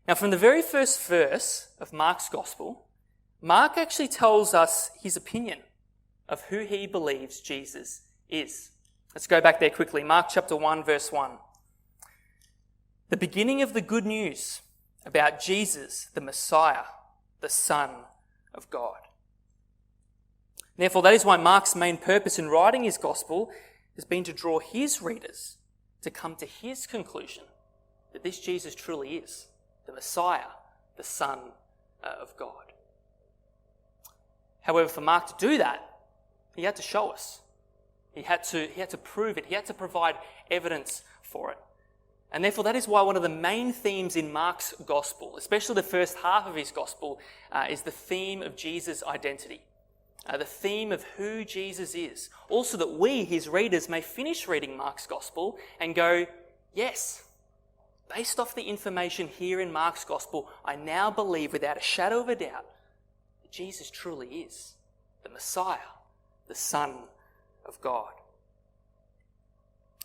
Now, from the very first verse of Mark's Gospel, Mark actually tells us his opinion of who he believes Jesus is. Let's go back there quickly. Mark chapter 1, verse 1. The beginning of the good news about Jesus, the Messiah, the Son of God. Therefore, that is why Mark's main purpose in writing his Gospel has been to draw his readers to come to his conclusion that this Jesus truly is the Messiah, the Son of God. However, for Mark to do that, he had to show us. He had to prove it. He had to provide evidence for it. And therefore, that is why one of the main themes in Mark's Gospel, especially the first half of his Gospel, is the theme of Jesus' identity. The theme of who Jesus is. Also that we, his readers, may finish reading Mark's Gospel and go, yes, based off the information here in Mark's Gospel, I now believe without a shadow of a doubt that Jesus truly is the Messiah, the Son of God.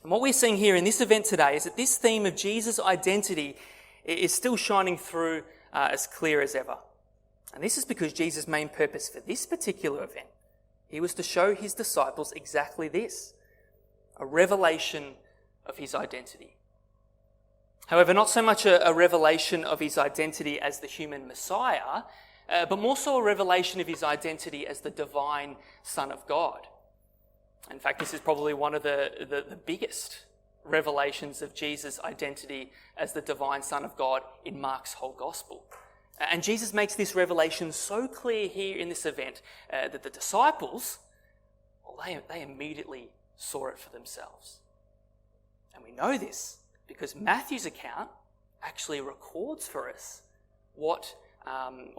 And what we're seeing here in this event today is that this theme of Jesus' identity is still shining through as clear as ever. And this is because Jesus' main purpose for this particular event, he was to show his disciples exactly this, a revelation of his identity. However, not so much a revelation of his identity as the human Messiah, but more so a revelation of his identity as the divine Son of God. In fact, this is probably one of the biggest revelations of Jesus' identity as the divine Son of God in Mark's whole Gospel. And Jesus makes this revelation so clear here in this event that the disciples, well, they immediately saw it for themselves. And we know this because Matthew's account actually records for us or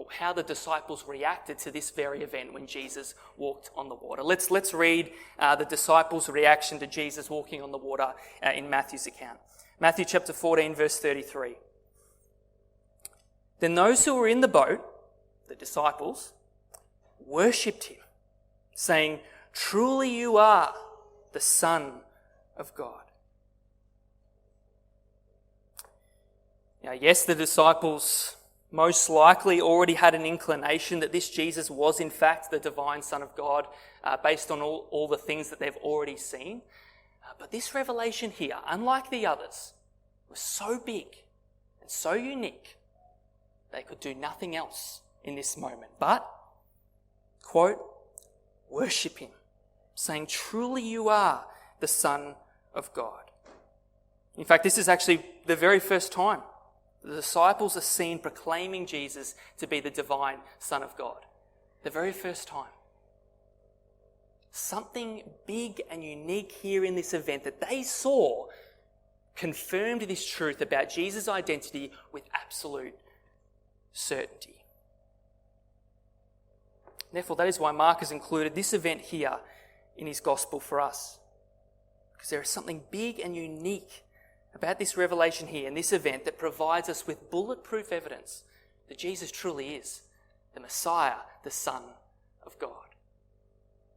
how the disciples reacted to this very event when Jesus walked on the water. Let's read the disciples' reaction to Jesus walking on the water in Matthew's account. Matthew chapter 14, verse 33. Then those who were in the boat, the disciples, worshipped him, saying, "Truly you are the Son of God." Now, yes, the disciples most likely already had an inclination that this Jesus was in fact the divine Son of God based on all the things that they've already seen. But this revelation here, unlike the others, was so big and so unique, they could do nothing else in this moment but, quote, worship him, saying, "Truly you are the Son of God." In fact, this is actually the very first time the disciples are seen proclaiming Jesus to be the divine Son of God. The very first time. Something big and unique here in this event that they saw confirmed this truth about Jesus' identity with absolute certainty. Therefore, that is why Mark has included this event here in his gospel for us. Because there is something big and unique about this revelation here in this event that provides us with bulletproof evidence that Jesus truly is the Messiah, the Son of God.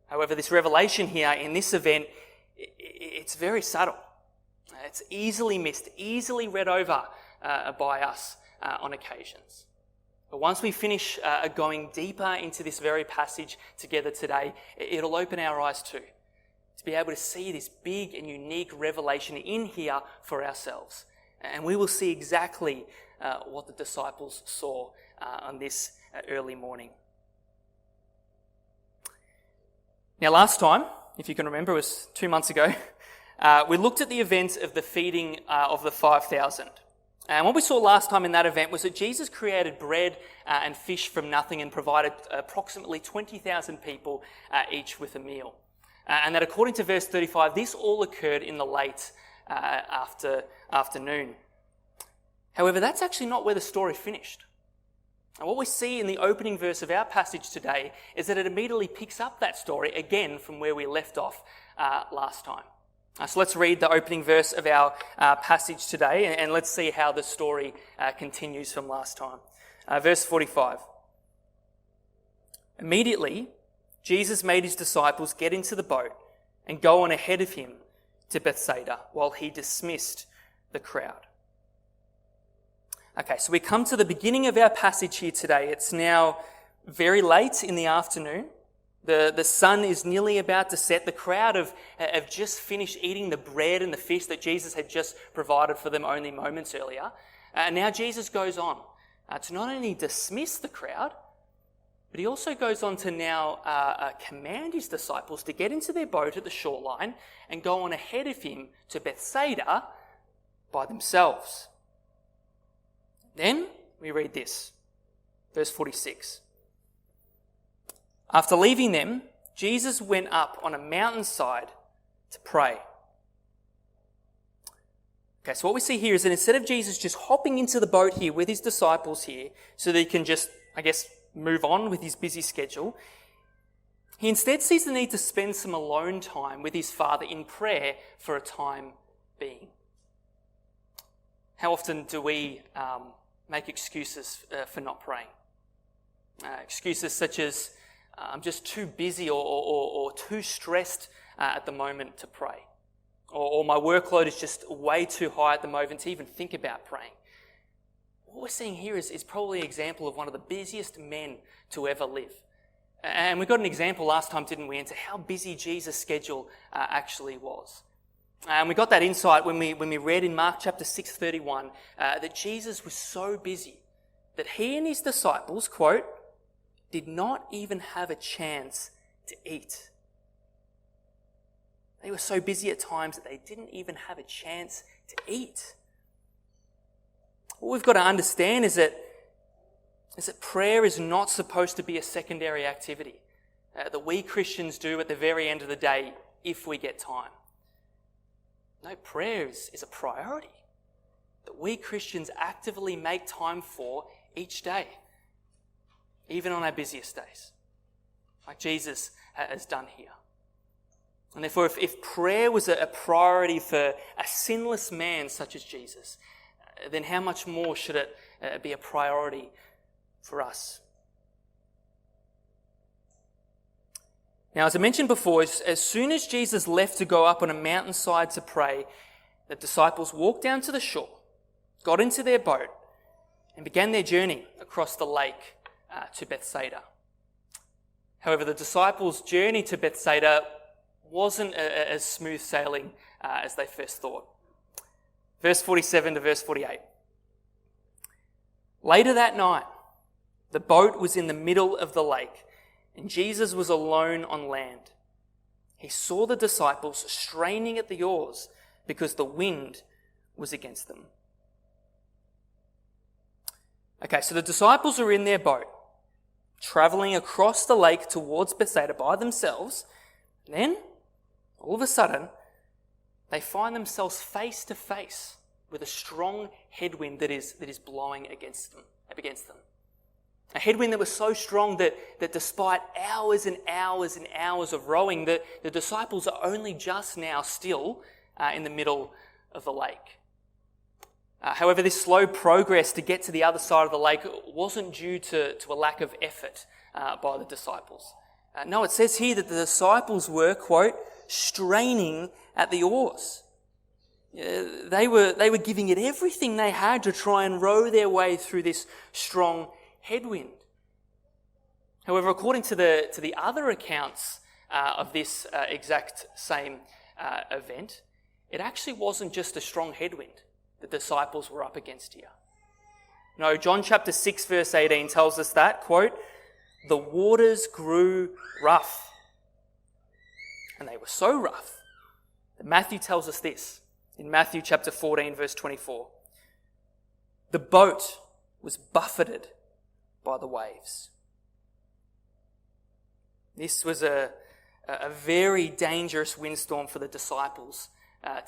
However, this revelation here in this event, it's very subtle. It's easily missed, easily read over by us on occasions. But once we finish going deeper into this very passage together today, it'll open our eyes too, to be able to see this big and unique revelation in here for ourselves. And we will see exactly what the disciples saw on this early morning. Now, last time, if you can remember, it was 2 months ago, we looked at the event of the feeding of the 5,000. And what we saw last time in that event was that Jesus created bread and fish from nothing and provided approximately 20,000 people each with a meal. And that according to verse 35, this all occurred in the late afternoon. However, that's actually not where the story finished. And what we see in the opening verse of our passage today is that it immediately picks up that story again from where we left off last time. So let's read the opening verse of our passage today and let's see how the story continues from last time. Verse 45. Immediately, Jesus made his disciples get into the boat and go on ahead of him to Bethsaida while he dismissed the crowd. Okay, so we come to the beginning of our passage here today. It's now very late in the afternoon. The sun is nearly about to set. The crowd have just finished eating the bread and the fish that Jesus had just provided for them only moments earlier. And now Jesus goes on to not only dismiss the crowd, but he also goes on to now command his disciples to get into their boat at the shoreline and go on ahead of him to Bethsaida by themselves. Then we read this, verse 46. After leaving them, Jesus went up on a mountainside to pray. Okay, so what we see here is that instead of Jesus just hopping into the boat here with his disciples here so that he can just, move on with his busy schedule, he instead sees the need to spend some alone time with his Father in prayer for a time being. How often do we make excuses for not praying? Excuses such as, I'm just too busy or too stressed at the moment to pray. Or my workload is just way too high at the moment to even think about praying. What we're seeing here is probably an example of one of the busiest men to ever live. And we got an example last time, didn't we, into how busy Jesus' schedule actually was. And we got that insight when we read in Mark chapter 6:31 that Jesus was so busy that he and his disciples, quote, did not even have a chance to eat. They were so busy at times that they didn't even have a chance to eat. What we've got to understand is that prayer is not supposed to be a secondary activity that we Christians do at the very end of the day if we get time. No, prayer is a priority that we Christians actively make time for each day, even on our busiest days, like Jesus has done here. And therefore, if prayer was a priority for a sinless man such as Jesus, then how much more should it be a priority for us? Now, as I mentioned before, as soon as Jesus left to go up on a mountainside to pray, the disciples walked down to the shore, got into their boat, and began their journey across the lake to Bethsaida. However, the disciples' journey to Bethsaida wasn't as smooth sailing as they first thought. Verse 47 to verse 48. Later that night, the boat was in the middle of the lake, and Jesus was alone on land. He saw the disciples straining at the oars because the wind was against them. Okay, so the disciples are in their boat, travelling across the lake towards Bethsaida by themselves. And then, all of a sudden, they find themselves face to face with a strong headwind that is blowing against them. A headwind that was so strong that despite hours and hours and hours of rowing, the disciples are only just now still in the middle of the lake. However, this slow progress to get to the other side of the lake wasn't due to a lack of effort by the disciples. No, it says here that the disciples were, quote, straining at the oars. They were giving it everything they had to try and row their way through this strong headwind. However, according to the other accounts of this exact same event, it actually wasn't just a strong headwind the disciples were up against here. No, John chapter 6 verse 18 tells us that, quote, the waters grew rough. And they were so rough that Matthew tells us this in Matthew chapter 14 verse 24. The boat was buffeted by the waves. This was a very dangerous windstorm for the disciples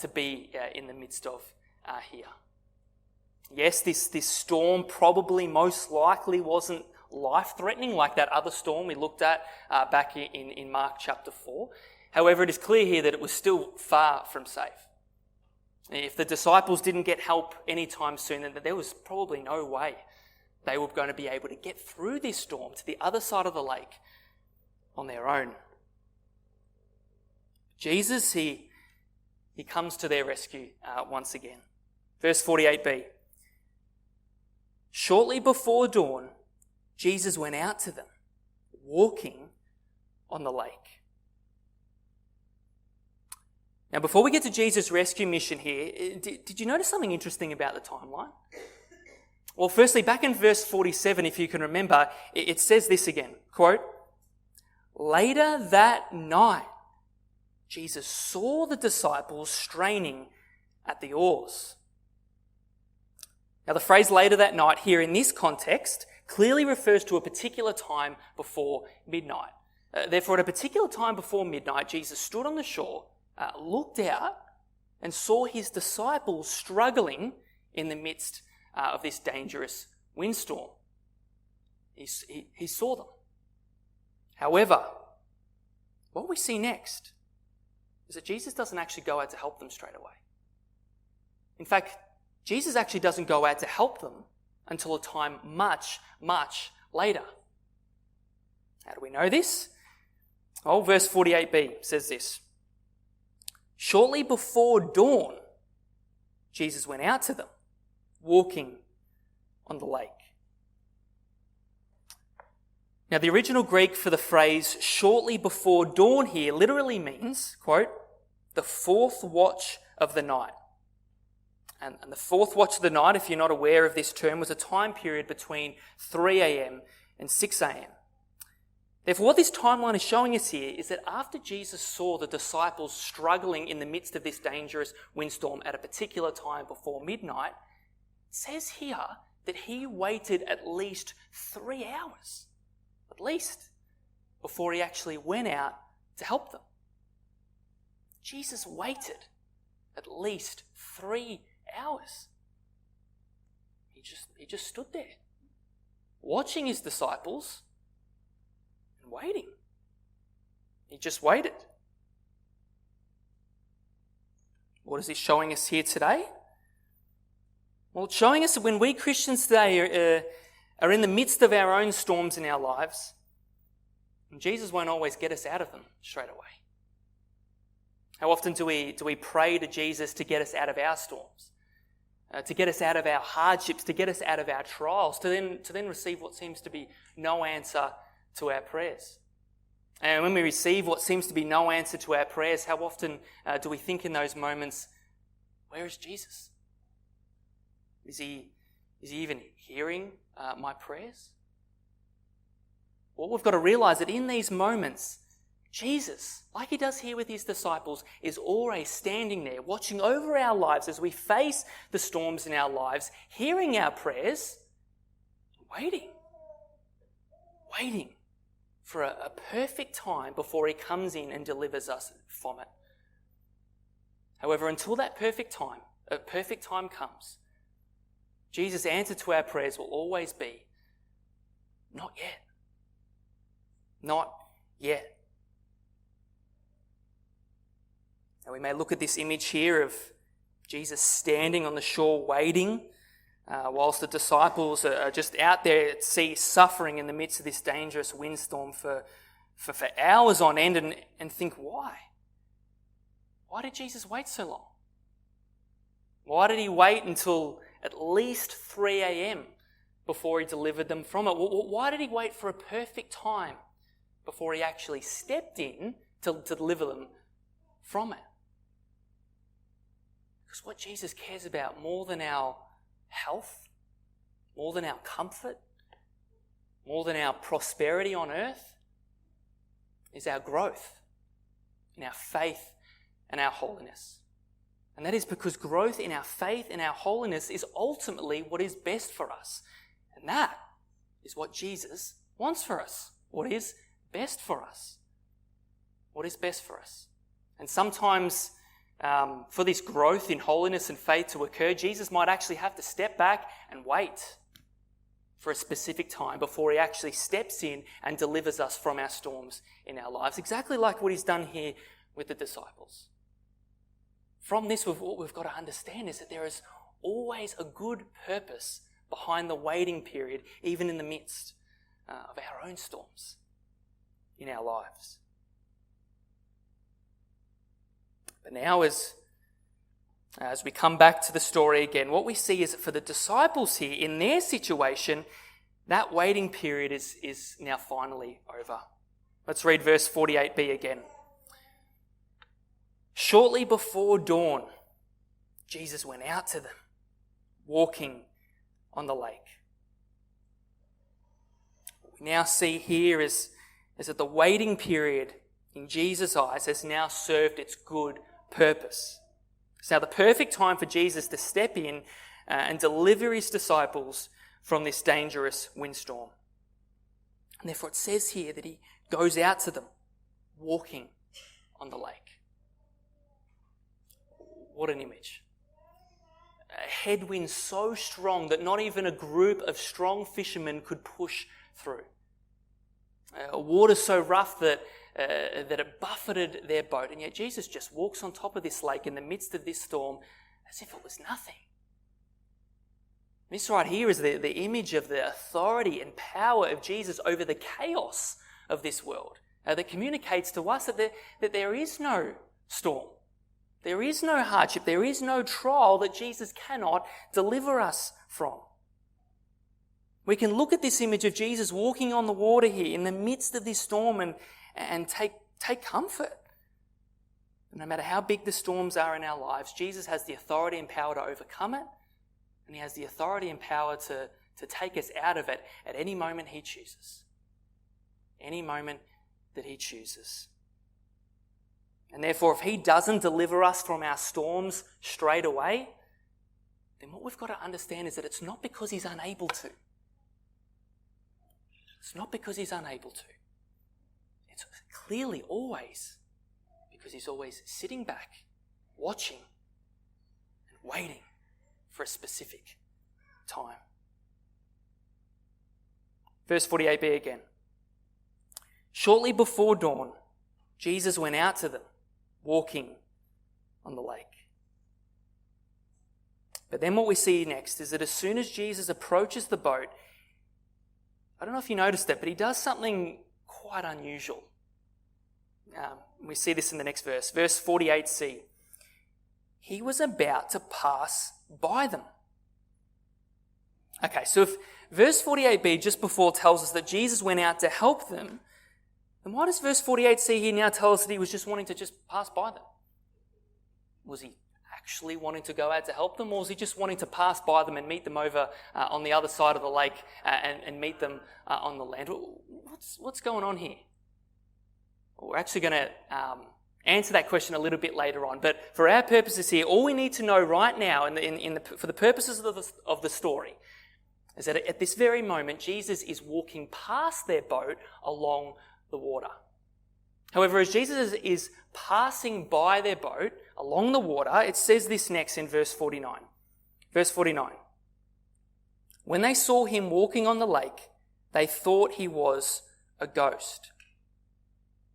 to be in the midst of here. Yes, this storm probably most likely wasn't life-threatening like that other storm we looked at back in Mark chapter 4. However, it is clear here that it was still far from safe. If the disciples didn't get help anytime soon, then there was probably no way they were going to be able to get through this storm to the other side of the lake on their own. Jesus, he comes to their rescue once again. Verse 48b. Shortly before dawn, Jesus went out to them, walking on the lake. Now, before we get to Jesus' rescue mission here, did you notice something interesting about the timeline? Well, firstly, back in verse 47, if you can remember, it says this again, quote, "Later that night, Jesus saw the disciples straining at the oars." Now, the phrase "later that night" here in this context clearly refers to a particular time before midnight. Therefore, at a particular time before midnight, Jesus stood on the shore, looked out, and saw his disciples struggling in the midst of this dangerous windstorm. He saw them. However, what we see next is that Jesus doesn't actually go out to help them straight away. In fact, Jesus actually doesn't go out to help them until a time much, much later. How do we know this? Oh, verse 48b says this. Shortly before dawn, Jesus went out to them, walking on the lake. Now, the original Greek for the phrase "shortly before dawn" here literally means, quote, "the fourth watch of the night." And the fourth watch of the night, if you're not aware of this term, was a time period between 3 a.m. and 6 a.m. Therefore, what this timeline is showing us here is that after Jesus saw the disciples struggling in the midst of this dangerous windstorm at a particular time before midnight, it says here that he waited at least 3 hours, before he actually went out to help them. Jesus waited at least 3 hours. He just stood there, watching his disciples and waiting. He just waited. What is he showing us here today? Well, it's showing us that when we Christians today are in the midst of our own storms in our lives, Jesus won't always get us out of them straight away. How often do we pray to Jesus to get us out of our storms, to get us out of our hardships, to get us out of our trials, to then receive what seems to be no answer to our prayers? And when we receive what seems to be no answer to our prayers, how often do we think in those moments, where is Jesus? Is he even hearing my prayers? Well, we've got to realize that in these moments, Jesus, like he does here with his disciples, is always standing there, watching over our lives as we face the storms in our lives, hearing our prayers, waiting for a perfect time before he comes in and delivers us from it. However, until that perfect time comes, Jesus' answer to our prayers will always be, not yet. Not yet. Now we may look at this image here of Jesus standing on the shore waiting, whilst the disciples are just out there at sea suffering in the midst of this dangerous windstorm for hours on end, and think, why? Why did Jesus wait so long? Why did he wait until at least 3 a.m. before he delivered them from it? Why did he wait for a perfect time before he actually stepped in to deliver them from it? Because what Jesus cares about more than our health, more than our comfort, more than our prosperity on earth, is our growth in our faith and our holiness. And that is because growth in our faith and our holiness is ultimately what is best for us. And that is what Jesus wants for us. What is best for us? What is best for us? And sometimes for this growth in holiness and faith to occur, Jesus might actually have to step back and wait for a specific time before he actually steps in and delivers us from our storms in our lives. Exactly like what he's done here with the disciples. From this, what we've got to understand is that there is always a good purpose behind the waiting period, even in the midst of our own storms in our lives. But now, as As we come back to the story again, what we see is that for the disciples here, in their situation, that waiting period is now finally over. Let's read verse 48b again. Shortly before dawn, Jesus went out to them, walking on the lake. What we now see here is that the waiting period in Jesus' eyes has now served its good purpose. It's now the perfect time for Jesus to step in and deliver his disciples from this dangerous windstorm. And therefore it says here that he goes out to them, walking on the lake. What an image. A headwind so strong that not even a group of strong fishermen could push through. A water so rough that it buffeted their boat, and yet Jesus just walks on top of this lake in the midst of this storm as if it was nothing. This right here is the image of the authority and power of Jesus over the chaos of this world that communicates to us that there is no storm, there is no hardship, there is no trial that Jesus cannot deliver us from. We can look at this image of Jesus walking on the water here in the midst of this storm and take comfort. No matter how big the storms are in our lives, Jesus has the authority and power to overcome it, and he has the authority and power to take us out of it at any moment he chooses. Any moment that he chooses. And therefore, if he doesn't deliver us from our storms straight away, then what we've got to understand is that it's not because he's unable to. It's not because he's unable to. It's clearly always because he's always sitting back, watching, and waiting for a specific time. Verse 48b again. Shortly before dawn, Jesus went out to them, walking on the lake. But then what we see next is that as soon as Jesus approaches the boat, I don't know if you noticed it, but he does something quite unusual. We see this in the next verse. Verse 48c. He was about to pass by them. Okay, so if verse 48b just before tells us that Jesus went out to help them, then why does verse 48c here now tell us that he was just wanting to just pass by them? Was he actually wanting to go out to help them, or was he just wanting to pass by them and meet them over on the other side of the lake and meet them on the land? What's going on here? Well, we're actually going to answer that question a little bit later on, but for our purposes here, all we need to know right now, for the purposes of the story, is that at this very moment, Jesus is walking past their boat along the water. However, as Jesus is passing by their boat along the water, it says this next in verse 49. Verse 49. When they saw him walking on the lake, they thought he was a ghost.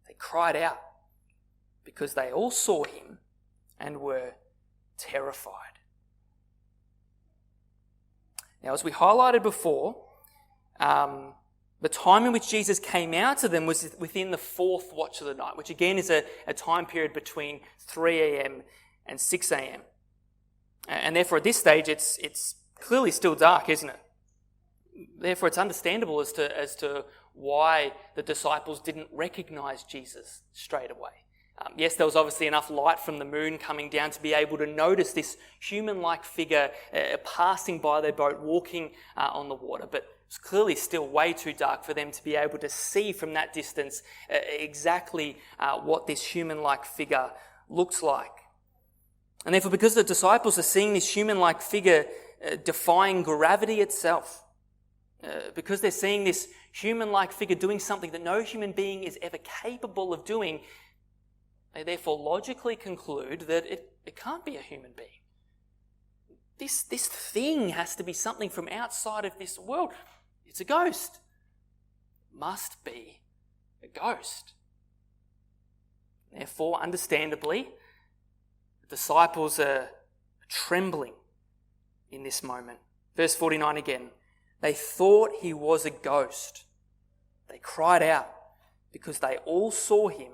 They cried out because they all saw him and were terrified. Now, as we highlighted before, the time in which Jesus came out to them was within the fourth watch of the night, which again is a time period between 3 a.m. and 6 a.m. And therefore at this stage it's clearly still dark, isn't it? Therefore it's understandable as to why the disciples didn't recognize Jesus straight away. Yes, there was obviously enough light from the moon coming down to be able to notice this human-like figure passing by their boat, walking on the water, but it's clearly still way too dark for them to be able to see from that distance exactly what this human-like figure looks like. And therefore, because the disciples are seeing this human-like figure defying gravity itself, because they're seeing this human-like figure doing something that no human being is ever capable of doing, they therefore logically conclude that it can't be a human being. This thing has to be something from outside of this world. It's a ghost. Must be a ghost. Therefore, understandably, the disciples are trembling in this moment. Verse 49 again. They thought he was a ghost. They cried out because they all saw him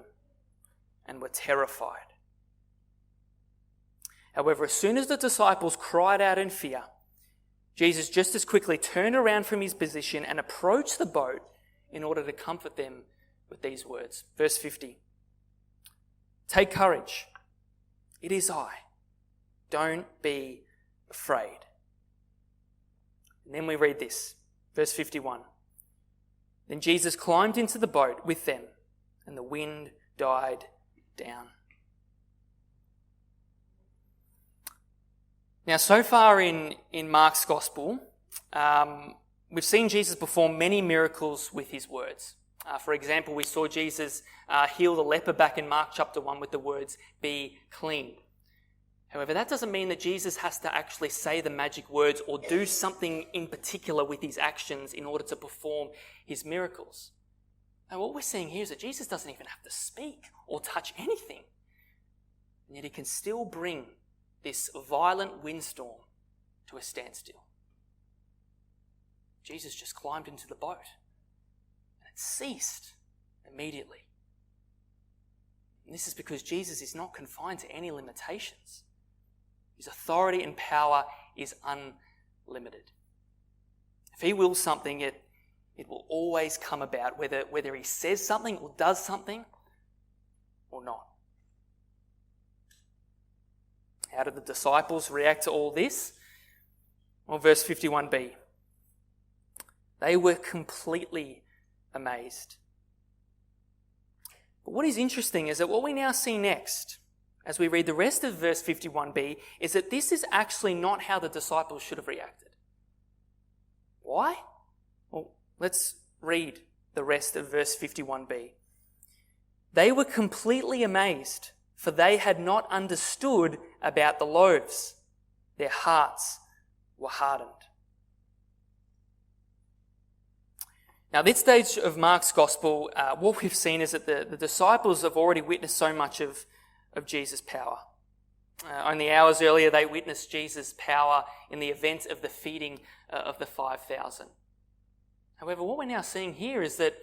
and were terrified. However, as soon as the disciples cried out in fear, Jesus just as quickly turned around from his position and approached the boat in order to comfort them with these words. Verse 50. Take courage. It is I. Don't be afraid. And then we read this. Verse 51. Then Jesus climbed into the boat with them, and the wind died down. Now, so far in Mark's Gospel, we've seen Jesus perform many miracles with his words. For example, we saw Jesus heal the leper back in Mark chapter 1 with the words, "Be clean." However, that doesn't mean that Jesus has to actually say the magic words or do something in particular with his actions in order to perform his miracles. And what we're seeing here is that Jesus doesn't even have to speak or touch anything. And yet he can still bring this violent windstorm to a standstill. Jesus just climbed into the boat and it ceased immediately. And this is because Jesus is not confined to any limitations. His authority and power is unlimited. If he wills something, it will always come about, whether he says something or does something or not. How did the disciples react to all this? Well, verse 51b. They were completely amazed. But what is interesting is that what we now see next, as we read the rest of verse 51b, is that this is actually not how the disciples should have reacted. Why? Well, let's read the rest of verse 51b. They were completely amazed, for they had not understood about the loaves. Their hearts were hardened. Now, at this stage of Mark's Gospel, what we've seen is that the disciples have already witnessed so much of Jesus' power. Only hours earlier, they witnessed Jesus' power in the event of the feeding of the 5,000. However, what we're now seeing here is that,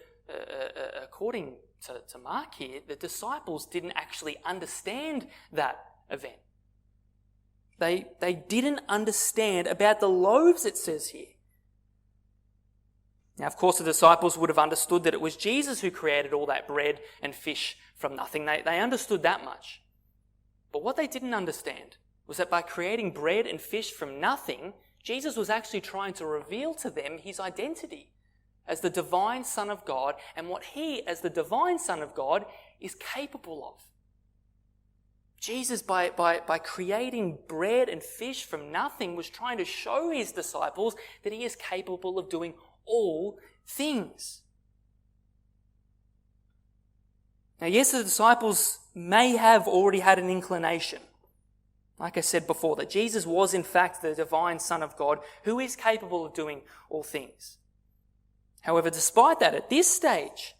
according to Mark here, the disciples didn't actually understand that event. They didn't understand about the loaves, it says here. Now, of course, the disciples would have understood that it was Jesus who created all that bread and fish from nothing. They understood that much. But what they didn't understand was that by creating bread and fish from nothing, Jesus was actually trying to reveal to them his identity as the divine Son of God and what he, as the divine Son of God, is capable of. Jesus, by creating bread and fish from nothing, was trying to show his disciples that he is capable of doing all things. Now, yes, the disciples may have already had an inclination, like I said before, that Jesus was in fact the divine Son of God who is capable of doing all things. However, despite that, at this stage,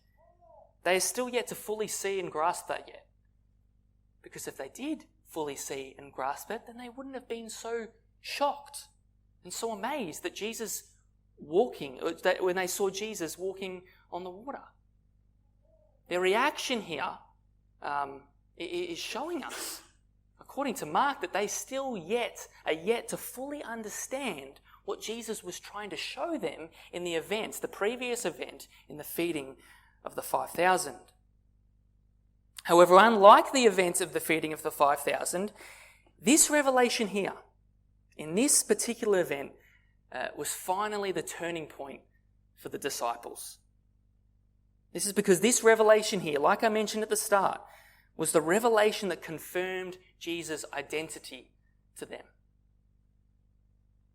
they are still yet to fully see and grasp that yet. Because if they did fully see and grasp it, then they wouldn't have been so shocked and so amazed that when they saw Jesus walking on the water. Their reaction here is showing us, according to Mark, that they still are yet to fully understand what Jesus was trying to show them in the previous event in the feeding of the 5,000. However, unlike the event of the feeding of the 5,000, this revelation here, in this particular event, was finally the turning point for the disciples. This is because this revelation here, like I mentioned at the start, was the revelation that confirmed Jesus' identity to them.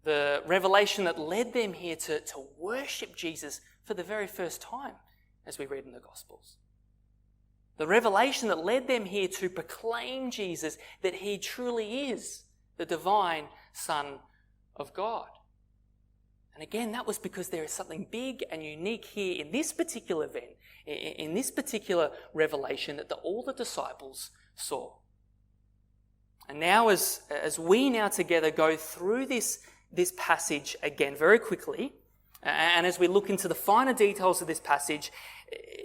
The revelation that led them here to worship Jesus for the very first time, as we read in the Gospels. The revelation that led them here to proclaim Jesus, that he truly is the divine Son of God. And again, that was because there is something big and unique here in this particular event, in this particular revelation that all the disciples saw. And now as we now together go through this passage again very quickly, and as we look into the finer details of this passage,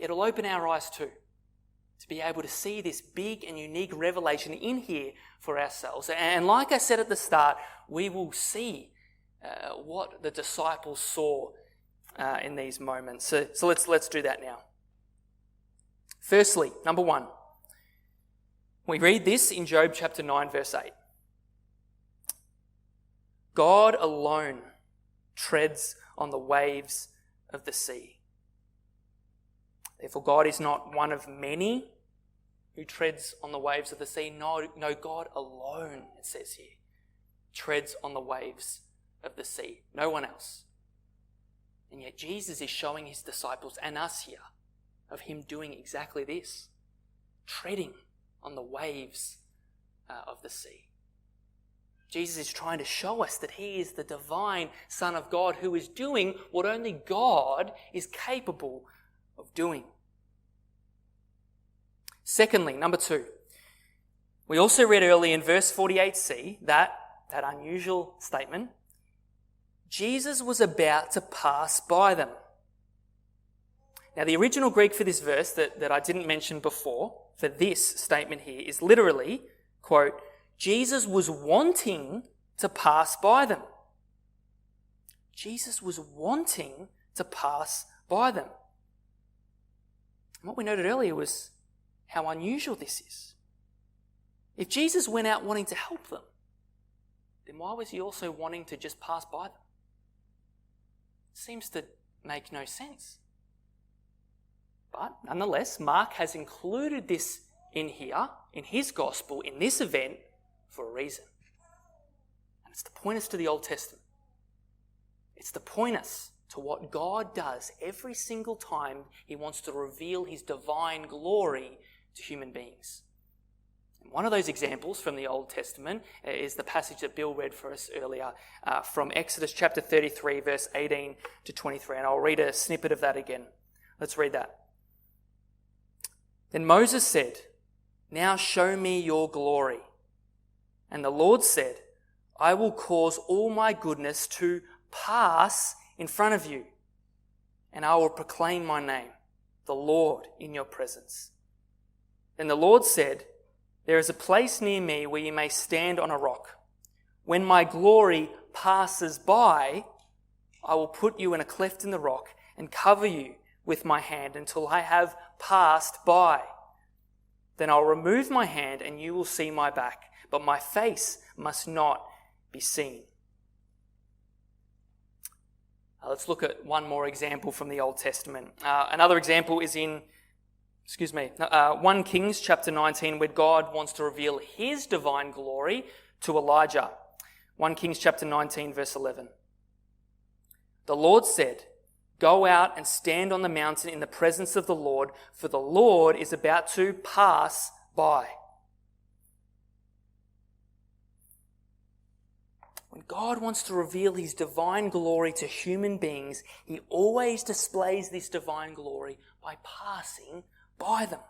it'll open our eyes too, to be able to see this big and unique revelation in here for ourselves. And like I said at the start, we will see what the disciples saw in these moments. So let's do that now. Firstly, number one, we read this in Job chapter 9, verse 8. God alone treads on the waves of the sea. Therefore, God is not one of many who treads on the waves of the sea. No, God alone, it says here, treads on the waves of the sea. No one else. And yet Jesus is showing his disciples and us here of him doing exactly this, treading on the waves of the sea. Jesus is trying to show us that he is the divine Son of God who is doing what only God is capable of doing. Secondly, number two, we also read earlier in verse 48c that unusual statement, Jesus was about to pass by them. Now, the original Greek for this verse that I didn't mention before, for this statement here, is literally, quote, Jesus was wanting to pass by them. Jesus was wanting to pass by them. And what we noted earlier was how unusual this is. If Jesus went out wanting to help them, then why was he also wanting to just pass by them? It seems to make no sense. But nonetheless, Mark has included this in here, in his gospel, in this event, for a reason. And it's to point us to the Old Testament. It's to point us to what God does every single time he wants to reveal his divine glory to human beings. And one of those examples from the Old Testament is the passage that Bill read for us earlier from Exodus chapter 33, verse 18 to 23. And I'll read a snippet of that again. Let's read that. Then Moses said, "Now show me your glory." And the Lord said, "I will cause all my goodness to pass in front of you, and I will proclaim my name, the Lord, in your presence." Then the Lord said, "There is a place near me where you may stand on a rock. When my glory passes by, I will put you in a cleft in the rock and cover you with my hand until I have passed by. Then I'll remove my hand and you will see my back, but my face must not be seen." Let's look at one more example from the Old Testament. Another example is in 1 Kings chapter 19, where God wants to reveal his divine glory to Elijah. 1 Kings chapter 19, verse 11. The Lord said, "Go out and stand on the mountain in the presence of the Lord, for the Lord is about to pass by." When God wants to reveal his divine glory to human beings, he always displays this divine glory by passing by them.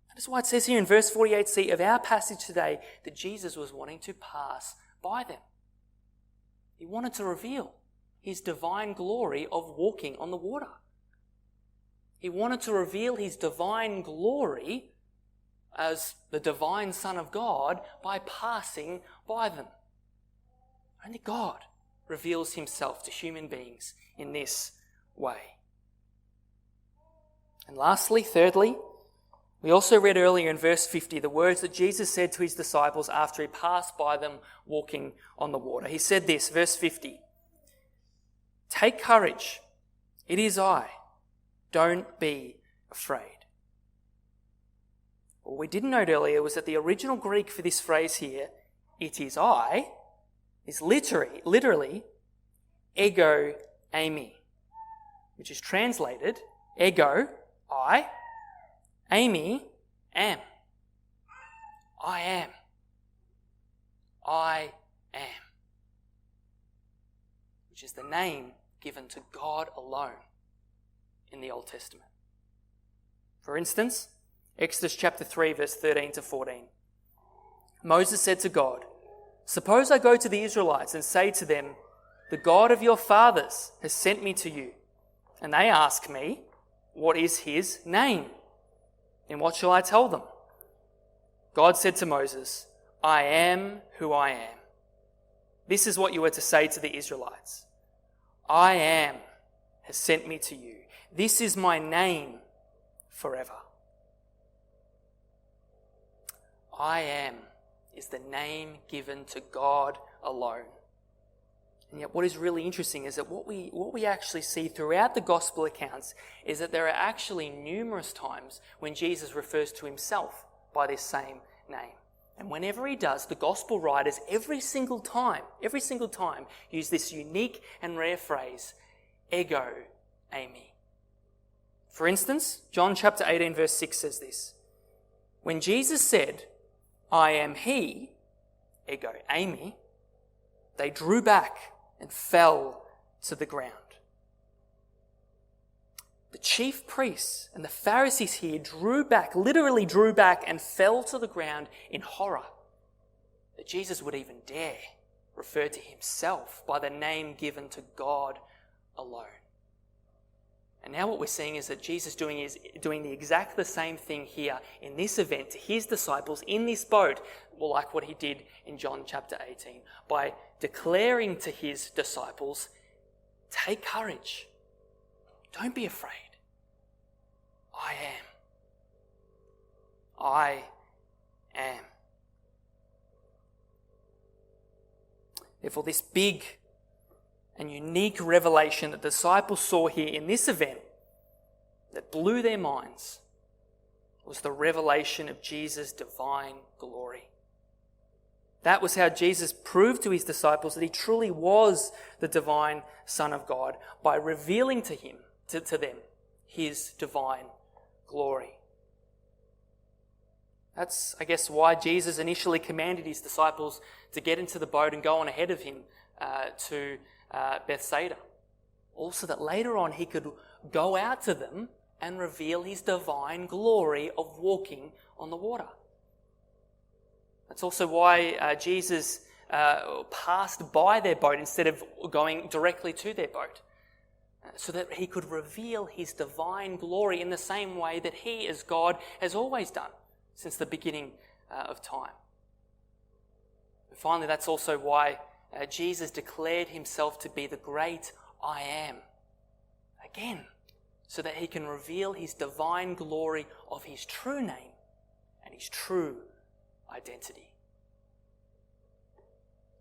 That is why it says here in verse 48c of our passage today that Jesus was wanting to pass by them. He wanted to reveal his divine glory of walking on the water. He wanted to reveal his divine glory as the divine Son of God by passing by them. Only God reveals himself to human beings in this way. And lastly, thirdly, we also read earlier in verse 50 the words that Jesus said to his disciples after he passed by them walking on the water. He said this, verse 50, "Take courage, it is I, don't be afraid." What we didn't note earlier was that the original Greek for this phrase here, "it is I," is literally ego eimi, which is translated ego, I, eimi, am. I am. I am. Which is the name given to God alone in the Old Testament. For instance, Exodus chapter 3, verse 13 to 14. Moses said to God, "Suppose I go to the Israelites and say to them, 'The God of your fathers has sent me to you.' And they ask me, 'What is his name?' Then what shall I tell them? God said to Moses, I am who I am. This is what you are to say to the Israelites. I am has sent me to you. This is my name forever. I am is the name given to God alone. And yet what is really interesting is that what we actually see throughout the gospel accounts is that there are actually numerous times when Jesus refers to himself by this same name. And whenever he does, the gospel writers every single time use this unique and rare phrase, ego eimi. For instance, John chapter 18 verse 6 says this. When Jesus said, I am he, ego eimi, they drew back and fell to the ground. The chief priests and the Pharisees here literally drew back and fell to the ground in horror that Jesus would even dare refer to himself by the name given to God alone. And now what we're seeing is that Jesus is doing the same thing here in this event to his disciples in this boat, like what he did in John chapter 18, by declaring to his disciples, take courage, don't be afraid. I am. Therefore, this big and unique revelation that the disciples saw here in this event that blew their minds was the revelation of Jesus' divine glory. That was how Jesus proved to his disciples that he truly was the divine Son of God by revealing to them his divine glory. That's, I guess, why Jesus initially commanded his disciples to get into the boat and go on ahead of him to Bethsaida. Also that later on he could go out to them and reveal his divine glory of walking on the water. That's also why Jesus passed by their boat instead of going directly to their boat, so that he could reveal his divine glory in the same way that he, as God, has always done since the beginning of time. And finally, that's also why Jesus declared himself to be the great I am. Again, so that he can reveal his divine glory of his true name and his true identity.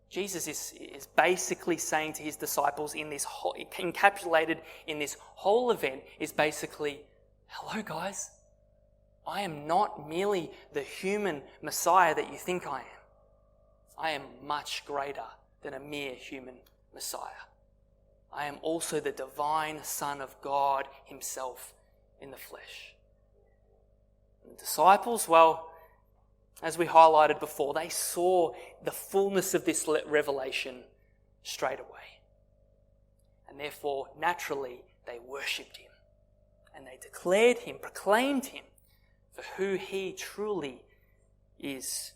Jesus is basically saying to his disciples encapsulated in this whole event is basically, hello guys, I am not merely the human Messiah that you think I am. I am much greater than a mere human Messiah. I am also the divine Son of God himself in the flesh. And the disciples, well, as we highlighted before, they saw the fullness of this revelation straight away. And therefore, naturally, they worshipped him. And they declared him, proclaimed him for who he truly is.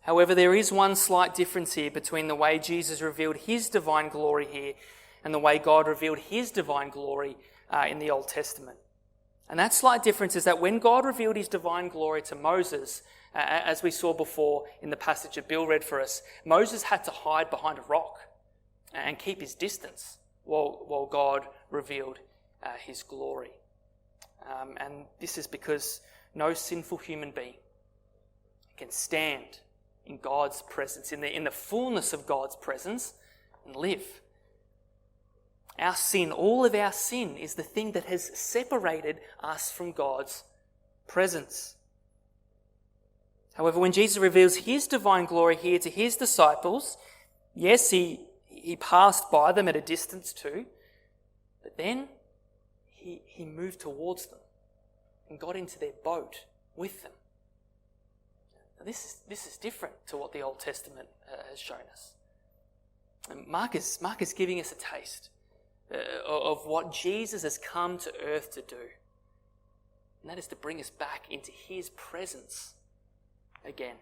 However, there is one slight difference here between the way Jesus revealed his divine glory here and the way God revealed his divine glory in the Old Testament. And that slight difference is that when God revealed his divine glory to Moses, as we saw before in the passage that Bill read for us, Moses had to hide behind a rock and keep his distance while God revealed his glory. And this is because no sinful human being can stand in God's presence, in the fullness of God's presence, and live. Our sin, all of our sin, is the thing that has separated us from God's presence. However, when Jesus reveals his divine glory here to his disciples, yes, he passed by them at a distance too, but then he moved towards them and got into their boat with them. Now, this is different to what the Old Testament has shown us. And Mark is giving us a taste of what Jesus has come to earth to do. And that is to bring us back into his presence again.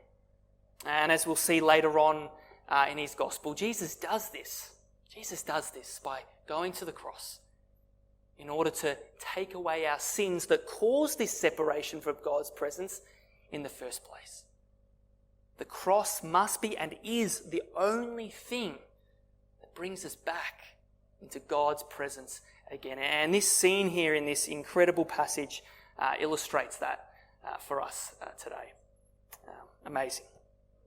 And as we'll see later on in his gospel, Jesus does this. Jesus does this by going to the cross in order to take away our sins that cause this separation from God's presence in the first place. The cross must be and is the only thing that brings us back into God's presence again. And this scene here in this incredible passage illustrates that for us today. Amazing.